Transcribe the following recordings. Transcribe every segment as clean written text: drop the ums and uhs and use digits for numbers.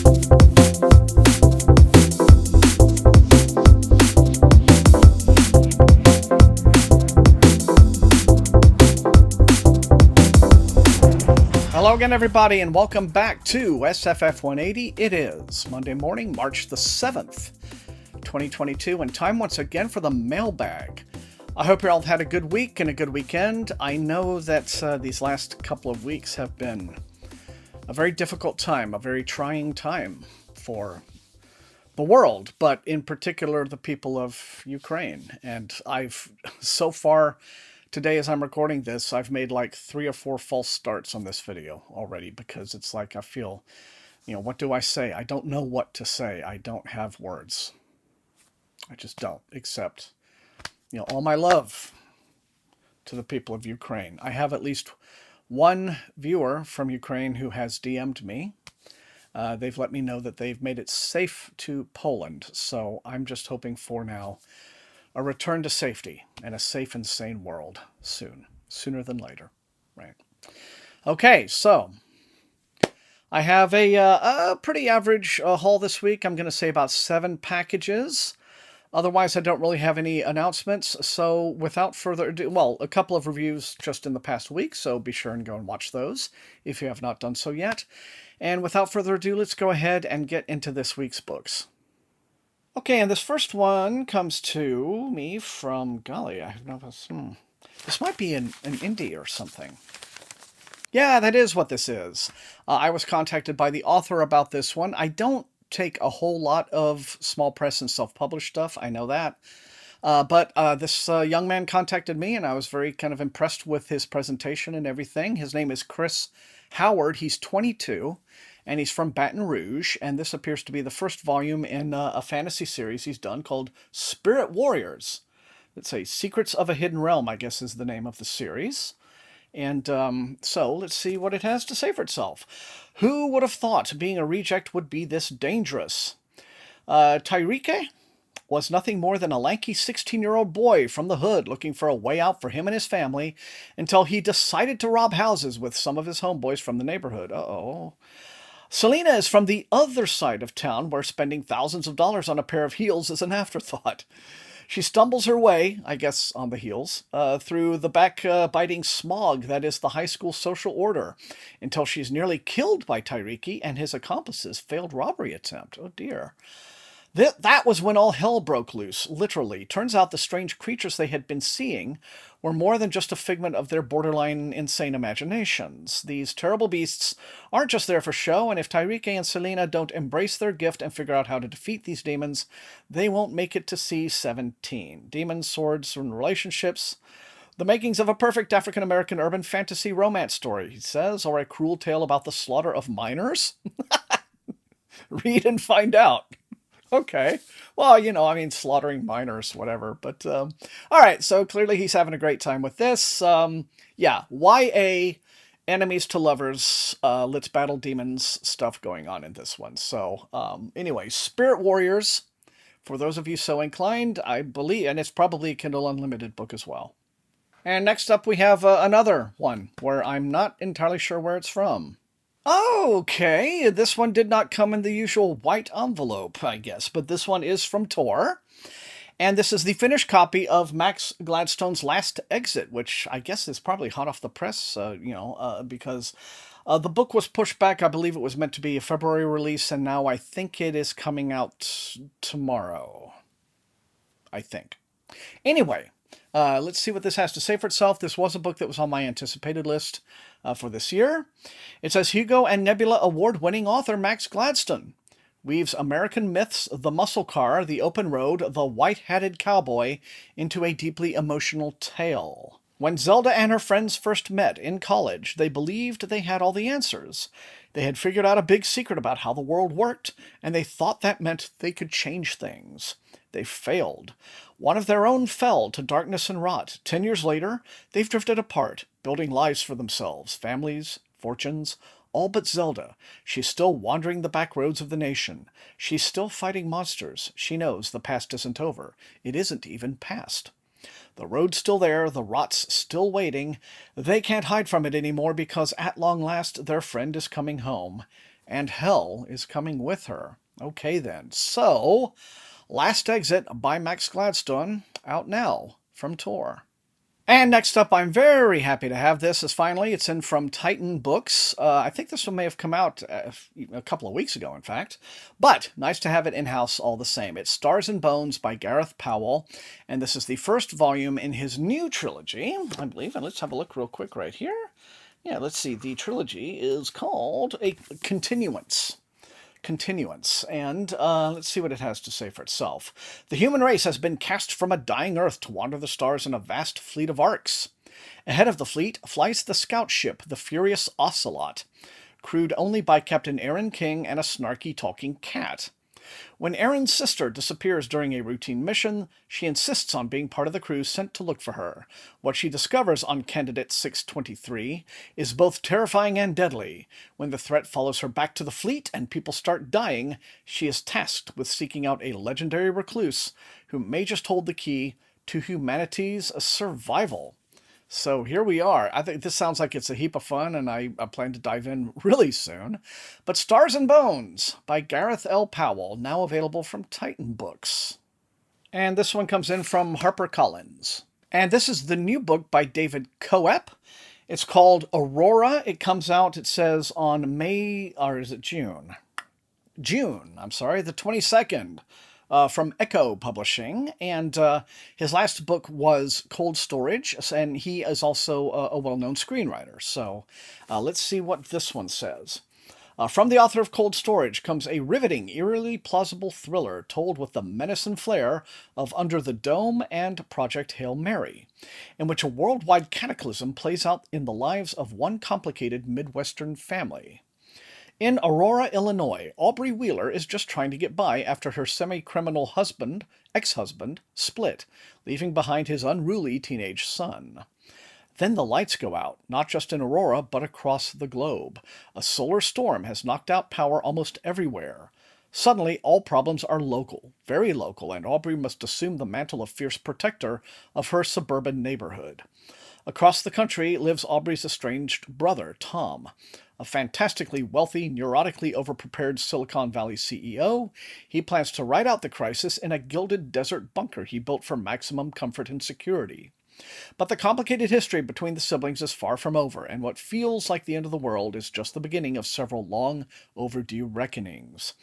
Hello again, everybody, and welcome back to SFF180. It is Monday morning, March the 7th, 2022, and time once again for the Mailbag. I hope you all had a good week and a good weekend. I know that these last couple of weeks have been a very difficult time, a very trying time for the world, but in particular the people of Ukraine. And so far, today, as I'm recording this, I've made like 3 or 4 false starts on this video already because it's like I feel, what do I say? I don't know what to say. I don't have words. I just don't, except, all my love to the people of Ukraine. I have at least one viewer from Ukraine who has DM'd me. They've let me know that they've made it safe to Poland, so I'm just hoping for now a return to safety and a safe and sane world soon. Sooner than later, right? Okay, so I have a pretty average haul this week. I'm going to say about 7 packages. Otherwise, I don't really have any announcements. So without further ado, well, a couple of reviews just in the past week, so be sure and go and watch those if you have not done so yet. And without further ado, let's go ahead and get into this week's books. Okay, and this first one comes to me from, golly, I have no, this might be an indie or something. Yeah, that is what this is. I was contacted by the author about this one. I don't take a whole lot of small press and self-published stuff, I know that. But this young man contacted me, and I was very kind of impressed with his presentation and everything. His name is Chris Howard. He's 22. And he's from Baton Rouge, and this appears to be the first volume in a fantasy series he's done called Spirit Warriors. Let's say Secrets of a Hidden Realm, I guess is the name of the series. And so let's see what it has to say for itself. Who would have thought being a reject would be this dangerous? Tyreke was nothing more than a lanky 16-year-old boy from the hood looking for a way out for him and his family until he decided to rob houses with some of his homeboys from the neighborhood. Uh-oh. Selena is from the other side of town, where spending thousands of dollars on a pair of heels is an afterthought. She stumbles her way, I guess on the heels, through the backbiting smog that is the high school social order, until she's nearly killed by Tyreke and his accomplice's failed robbery attempt. Oh dear. That was when all hell broke loose, literally. Turns out the strange creatures they had been seeing were more than just a figment of their borderline insane imaginations. These terrible beasts aren't just there for show, and if Tyreke and Selena don't embrace their gift and figure out how to defeat these demons, they won't make it to C-17. Demons, swords, and relationships. The makings of a perfect African-American urban fantasy romance story, he says, or a cruel tale about the slaughter of minors? Read and find out. Okay. Well, slaughtering minors, whatever. But, all right. So clearly he's having a great time with this. Yeah. YA, enemies to lovers, let's battle demons stuff going on in this one. So, anyway, Spirit Warriors, for those of you so inclined, I believe, and it's probably a Kindle Unlimited book as well. And next up we have another one where I'm not entirely sure where it's from. Okay, this one did not come in the usual white envelope, I guess, but this one is from Tor. And this is the finished copy of Max Gladstone's Last Exit, which I guess is probably hot off the press, because the book was pushed back. I believe it was meant to be a February release, and now I think it is coming out tomorrow. I think. Anyway, let's see what this has to say for itself. This was a book that was on my anticipated list for this year. It says, Hugo and Nebula award-winning author Max Gladstone weaves American myths, the muscle car, the open road, the white-hatted cowboy into a deeply emotional tale. When Zelda and her friends first met in college, they believed they had all the answers. They had figured out a big secret about how the world worked, and they thought that meant they could change things. They failed. One of their own fell to darkness and rot. 10 years later, they've drifted apart, building lives for themselves, families, fortunes, all but Zelda. She's still wandering the back roads of the nation. She's still fighting monsters. She knows the past isn't over. It isn't even past. The road's still there, the rot's still waiting. They can't hide from it anymore because at long last their friend is coming home. and hell is coming with her. Okay then, so Last Exit by Max Gladstone, out now from Tor. And next up, I'm very happy to have this. It's in from Titan Books. I think this one may have come out a couple of weeks ago, in fact. But nice to have it in-house all the same. It's Stars and Bones by Gareth Powell. And this is the first volume in his new trilogy, I believe. And let's have a look real quick right here. Yeah, let's see. The trilogy is called A Continuance. And let's see what it has to say for itself. The human race has been cast from a dying Earth to wander the stars in a vast fleet of arcs. Ahead of the fleet flies the scout ship, the Furious Ocelot, crewed only by Captain Aaron King and a snarky talking cat. When Aaron's sister disappears during a routine mission, she insists on being part of the crew sent to look for her. What she discovers on Candidate 623 is both terrifying and deadly. When the threat follows her back to the fleet and people start dying, she is tasked with seeking out a legendary recluse who may just hold the key to humanity's survival. So here we are. I think this sounds like it's a heap of fun, and I plan to dive in really soon. But Stars and Bones by Gareth L. Powell, now available from Titan Books. And this one comes in from HarperCollins. And this is the new book by David Coep. It's called Aurora. It comes out, it says, on June, the 22nd. From Echo Publishing, and his last book was Cold Storage, and he is also a well-known screenwriter. So let's see what this one says. From the author of Cold Storage comes a riveting, eerily plausible thriller told with the menace and flair of Under the Dome and Project Hail Mary, in which a worldwide cataclysm plays out in the lives of one complicated Midwestern family. In Aurora, Illinois, Aubrey Wheeler is just trying to get by after her semi-criminal ex-husband, split, leaving behind his unruly teenage son. Then the lights go out, not just in Aurora, but across the globe. A solar storm has knocked out power almost everywhere. Suddenly, all problems are local, very local, and Aubrey must assume the mantle of fierce protector of her suburban neighborhood. Across the country lives Aubrey's estranged brother, Tom, a fantastically wealthy, neurotically overprepared Silicon Valley CEO. He plans to ride out the crisis in a gilded desert bunker he built for maximum comfort and security. But the complicated history between the siblings is far from over, and what feels like the end of the world is just the beginning of several long overdue reckonings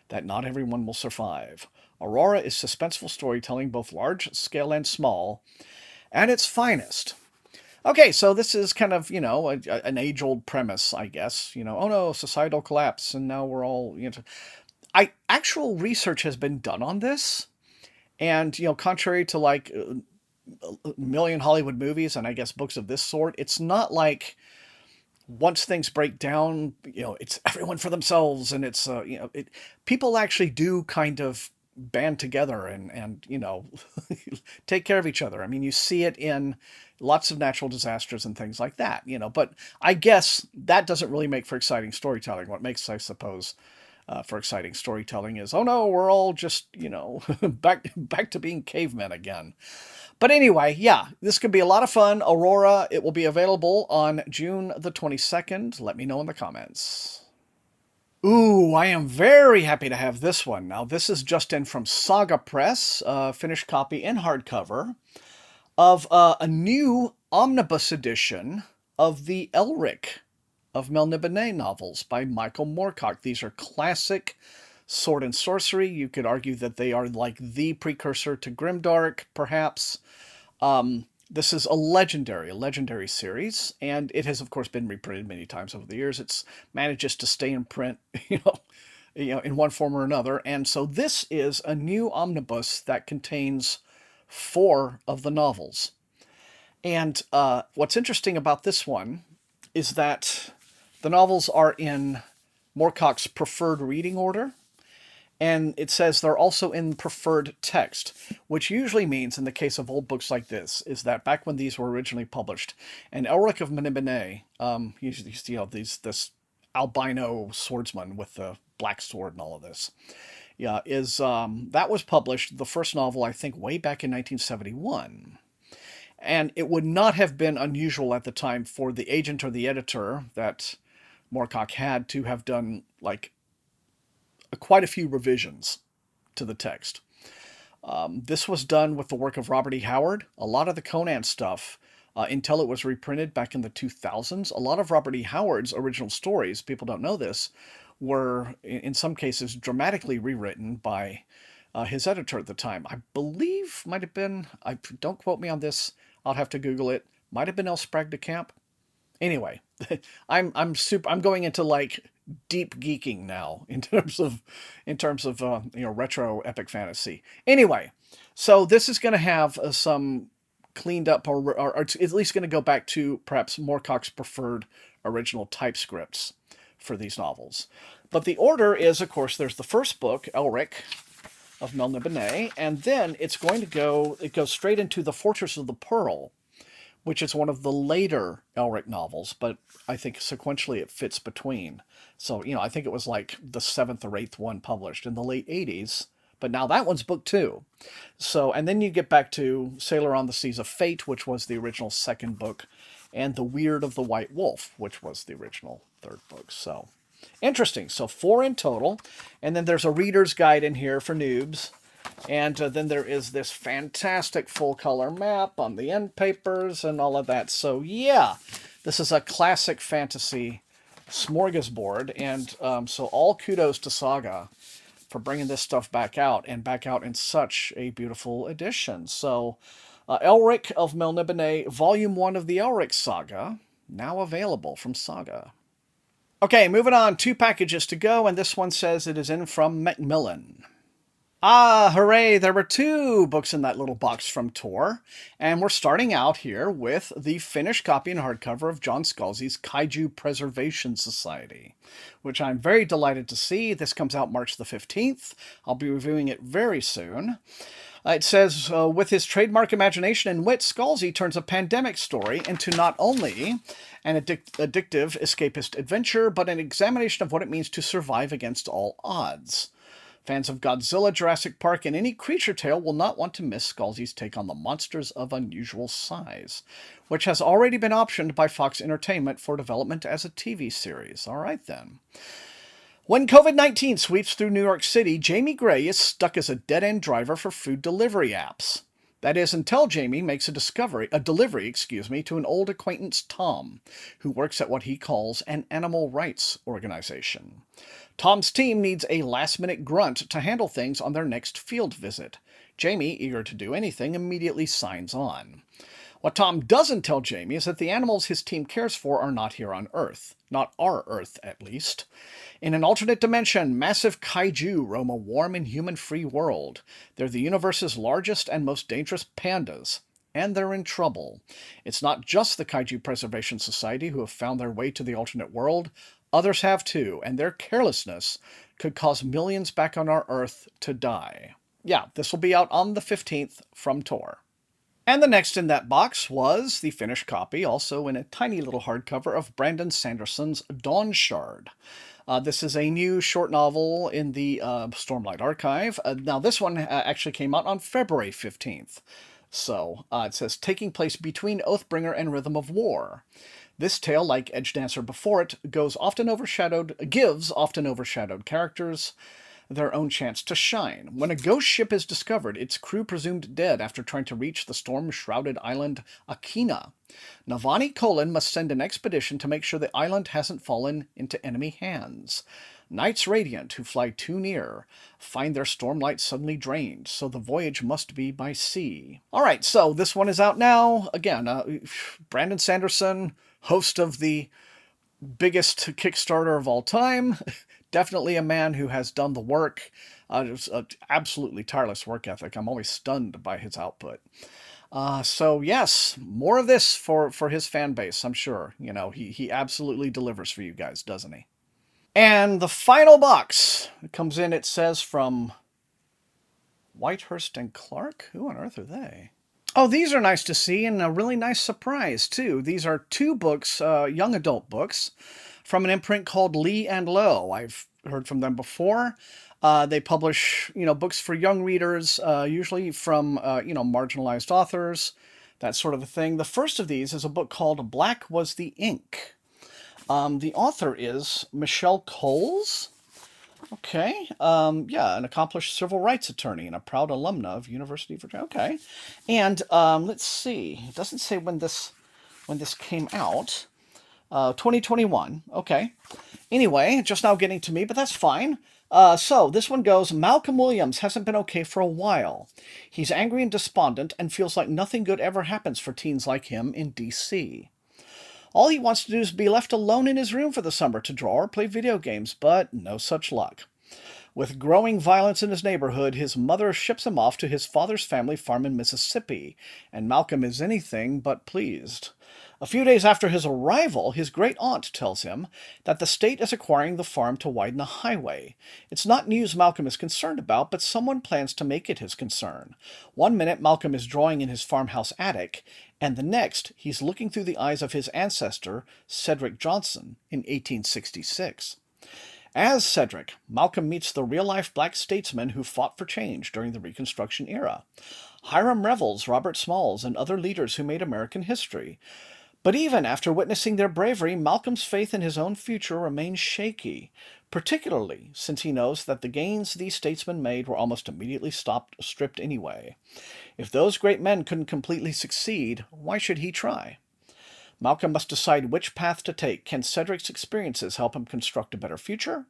that not everyone will survive. Aurora is suspenseful storytelling, both large scale and small, at its finest. Okay, so this is kind of, an age-old premise, I guess. Oh no, societal collapse, and now we're all, actual research has been done on this, and, contrary to, like, a million Hollywood movies, and I guess books of this sort, it's not like once things break down, it's everyone for themselves, and it's, people actually do kind of band together and take care of each other. I mean, you see it in lots of natural disasters and things like that, but I guess that doesn't really make for exciting storytelling. What makes, I suppose, for exciting storytelling is, oh no, we're all just, back to being cavemen again. But anyway, yeah, this could be a lot of fun. Aurora, it will be available on June the 22nd. Let me know in the comments. Ooh, I am very happy to have this one. Now, this is just in from Saga Press, finished copy in hardcover, of a new omnibus edition of the Elric of Melniboné novels by Michael Moorcock. These are classic sword and sorcery. You could argue that they are like the precursor to Grimdark, perhaps. This is a legendary series, and it has, of course, been reprinted many times over the years. It's manages to stay in print, in one form or another. And so this is a new omnibus that contains 4 of the novels. And what's interesting about this one is that the novels are in Moorcock's preferred reading order. And it says they're also in preferred text, which usually means, in the case of old books like this, is that back when these were originally published, and Elric of Melniboné, this albino swordsman with the black sword and all of this, that was published, the first novel, I think, way back in 1971. And it would not have been unusual at the time for the agent or the editor that Moorcock had to have done like quite a few revisions to the text. This was done with the work of Robert E. Howard. A lot of the Conan stuff, until it was reprinted back in the 2000s, a lot of Robert E. Howard's original stories, people don't know this, were in some cases dramatically rewritten by his editor at the time. I believe might have been, don't quote me on this, I'll have to Google it, might have been L. Sprague de Camp. Anyway, I'm going into like deep geeking now in terms of retro epic fantasy. Anyway, so this is going to have some cleaned up, or it's at least going to go back to perhaps Moorcock's preferred original typescripts for these novels. But the order is, of course, there's the first book, Elric of Melniboné, and then it goes straight into The Fortress of the Pearl, which is one of the later Elric novels, but I think sequentially it fits between. So, I think it was like the 7th or 8th one published in the late 80s, but now that one's book 2. So, and then you get back to Sailor on the Seas of Fate, which was the original 2nd book, and The Weird of the White Wolf, which was the original 3rd book. So, interesting. So 4 in total, and then there's a reader's guide in here for noobs. And then there is this fantastic full-color map on the end papers and all of that. So, yeah, this is a classic fantasy smorgasbord. And so all kudos to Saga for bringing this stuff back out, and back out in such a beautiful edition. So, Elric of Melniboné, Volume 1 of the Elric Saga, now available from Saga. Okay, moving on. 2 packages to go, and this one says it is in from Macmillan. Ah, hooray, there were 2 books in that little box from Tor, and we're starting out here with the finished copy in hardcover of John Scalzi's Kaiju Preservation Society, which I'm very delighted to see. This comes out March the 15th. I'll be reviewing it very soon. It says, with his trademark imagination and wit, Scalzi turns a pandemic story into not only an addictive escapist adventure, but an examination of what it means to survive against all odds. Fans of Godzilla, Jurassic Park, and any creature tale will not want to miss Scalzi's take on the monsters of unusual size, which has already been optioned by Fox Entertainment for development as a TV series. All right, then. When COVID-19 sweeps through New York City, Jamie Gray is stuck as a dead-end driver for food delivery apps. That is, until Jamie makes a delivery to an old acquaintance, Tom, who works at what he calls an animal rights organization. Tom's team needs a last-minute grunt to handle things on their next field visit. Jamie, eager to do anything, immediately signs on. What Tom doesn't tell Jamie is that the animals his team cares for are not here on Earth. Not our Earth, at least. In an alternate dimension, massive kaiju roam a warm and human-free world. They're the universe's largest and most dangerous pandas, and they're in trouble. It's not just the Kaiju Preservation Society who have found their way to the alternate world. Others have too, and their carelessness could cause millions back on our Earth to die. Yeah, this will be out on the 15th from Tor. And the next in that box was the finished copy, also in a tiny little hardcover, of Brandon Sanderson's Dawn Shard. This is a new short novel in the Stormlight Archive. Now, this one actually came out on February 15th. So, it says, taking place between Oathbringer and Rhythm of War. This tale, like Edge Dancer before it, gives often overshadowed characters their own chance to shine. When a ghost ship is discovered, its crew presumed dead after trying to reach the storm-shrouded island Akina. Navani Colon must send an expedition to make sure the island hasn't fallen into enemy hands. Knights Radiant, who fly too near, find their stormlight suddenly drained, so the voyage must be by sea. Alright, so this one is out now. Again, Brandon Sanderson, host of the biggest Kickstarter of all time. Definitely a man who has done the work. Just an absolutely tireless work ethic. I'm always stunned by his output. So yes, more of this for his fan base, I'm sure. You know, he absolutely delivers for you guys, doesn't he? And the final box comes in, it says, from Whitehurst and Clark? Who on earth are they? Oh, these are nice to see, and a really nice surprise, too. These are 2 books, young adult books, from an imprint called Lee and Low. I've heard from them before. They publish, books for young readers, usually from, marginalized authors, that sort of a thing. The first of these is a book called Black Was the Ink. The author is Michelle Coles. Okay. Yeah, an accomplished civil rights attorney and a proud alumna of University of Virginia. Okay. And let's see. It doesn't say when this came out. 2021. Okay. Anyway, just now getting to me, but that's fine. So this one goes, Malcolm Williams hasn't been okay for a while. He's angry and despondent and feels like nothing good ever happens for teens like him in DC. All he wants to do is be left alone in his room for the summer to draw or play video games, but no such luck. With growing violence in his neighborhood, his mother ships him off to his father's family farm in Mississippi, and Malcolm is anything but pleased. A few days after his arrival, his great-aunt tells him that the state is acquiring the farm to widen a highway. It's not news Malcolm is concerned about, but someone plans to make it his concern. One minute, Malcolm is drawing in his farmhouse attic, and the next, he's looking through the eyes of his ancestor, Cedric Johnson, in 1866. As Cedric, Malcolm meets the real-life black statesmen who fought for change during the Reconstruction era. Hiram Revels, Robert Smalls, and other leaders who made American history. But even after witnessing their bravery, Malcolm's faith in his own future remains shaky, particularly since he knows that the gains these statesmen made were almost immediately stripped anyway. If those great men couldn't completely succeed, why should he try? Malcolm must decide which path to take. Can Cedric's experiences help him construct a better future,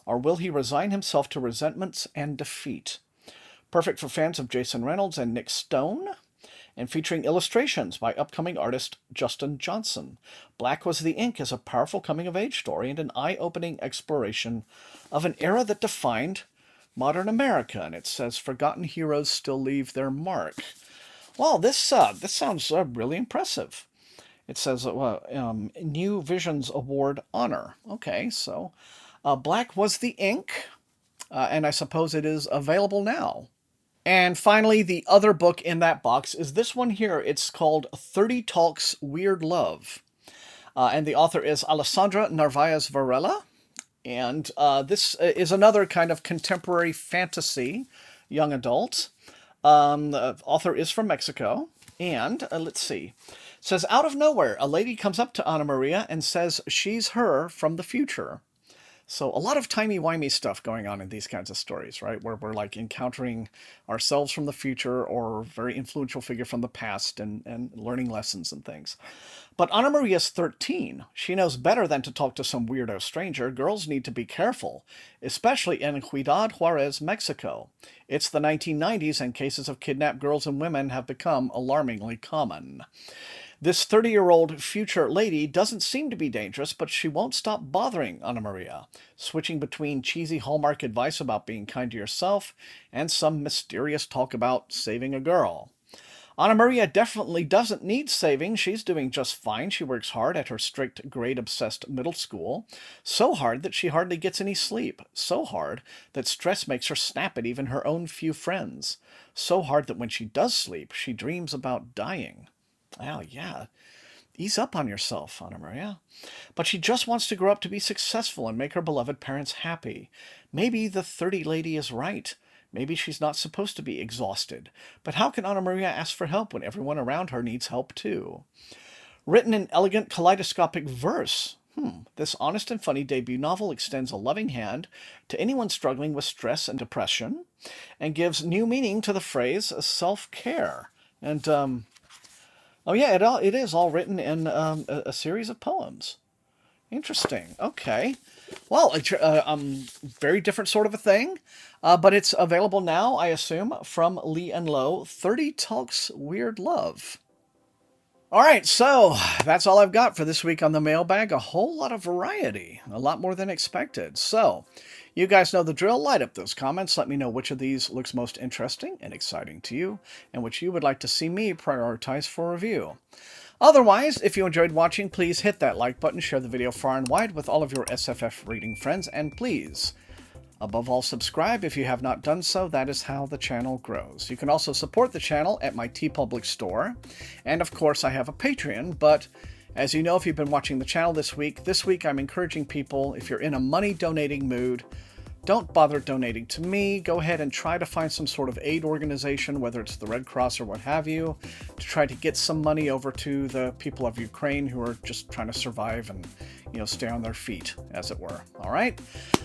or will he resign himself to resentments and defeat? Perfect for fans of Jason Reynolds and Nick Stone, and featuring illustrations by upcoming artist Justin Johnson. Black Was the Ink is a powerful coming-of-age story and an eye-opening exploration of an era that defined modern America, and it says forgotten heroes still leave their mark. Well, this sounds really impressive. It says New Visions Award honor. Okay, so Black Was the Ink, and I suppose it is available now. And finally, the other book in that box is this one here. It's called 30 Talks Weird Love. And the author is Alessandra Narvaez Varela. And this is another kind of contemporary fantasy, young adult. The author is from Mexico. And let's see. It says, out of nowhere, a lady comes up to Ana Maria and says she's her from the future. So a lot of timey-wimey stuff going on in these kinds of stories, right? Where we're like encountering ourselves from the future or a very influential figure from the past and learning lessons and things. But Ana Maria's 13. She knows better than to talk to some weirdo stranger. Girls need to be careful, especially in Ciudad Juarez, Mexico. It's the 1990s and cases of kidnapped girls and women have become alarmingly common. This 30-year-old future lady doesn't seem to be dangerous, but she won't stop bothering Ana Maria, switching between cheesy Hallmark advice about being kind to yourself and some mysterious talk about saving a girl. Ana Maria definitely doesn't need saving. She's doing just fine. She works hard at her strict, grade-obsessed middle school. So hard that she hardly gets any sleep. So hard that stress makes her snap at even her own few friends. So hard that when she does sleep, she dreams about dying. Wow, yeah. Ease up on yourself, Ana Maria. But she just wants to grow up to be successful and make her beloved parents happy. Maybe the 30 lady is right. Maybe she's not supposed to be exhausted. But how can Ana Maria ask for help when everyone around her needs help too? Written in elegant kaleidoscopic verse, this honest and funny debut novel extends a loving hand to anyone struggling with stress and depression and gives new meaning to the phrase self-care. And, oh yeah, it is all written in a series of poems. Interesting. Okay. Well, very different sort of a thing, but it's available now, I assume, from Lee and Low. 30 Talks Weird Love. All right, so that's all I've got for this week on the mailbag. A whole lot of variety, a lot more than expected. So, you guys know the drill. Light up those comments. Let me know which of these looks most interesting and exciting to you, and which you would like to see me prioritize for review. Otherwise, if you enjoyed watching, please hit that like button, share the video far and wide with all of your SFF reading friends, and please, above all, subscribe if you have not done so. That is how the channel grows. You can also support the channel at my TeePublic store, and of course I have a Patreon, but as you know, if you've been watching the channel this week I'm encouraging people, if you're in a money donating mood, don't bother donating to me. Go ahead and try to find some sort of aid organization, whether it's the Red Cross or what have you, to try to get some money over to the people of Ukraine who are just trying to survive and stay on their feet, as it were. All right?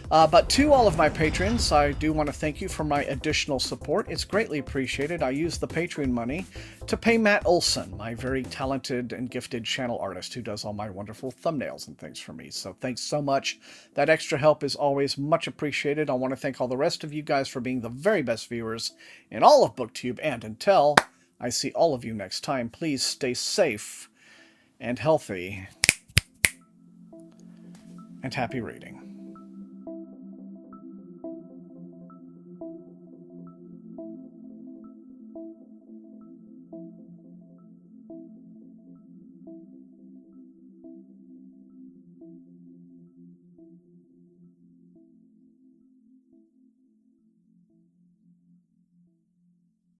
But to all of my patrons, I do want to thank you for my additional support. It's greatly appreciated. I use the Patreon money to pay Matt Olson, my very talented and gifted channel artist who does all my wonderful thumbnails and things for me. So thanks so much. That extra help is always much appreciated. I want to thank all the rest of you guys for being the very best viewers in all of BookTube. And until I see all of you next time, please stay safe and healthy and happy reading.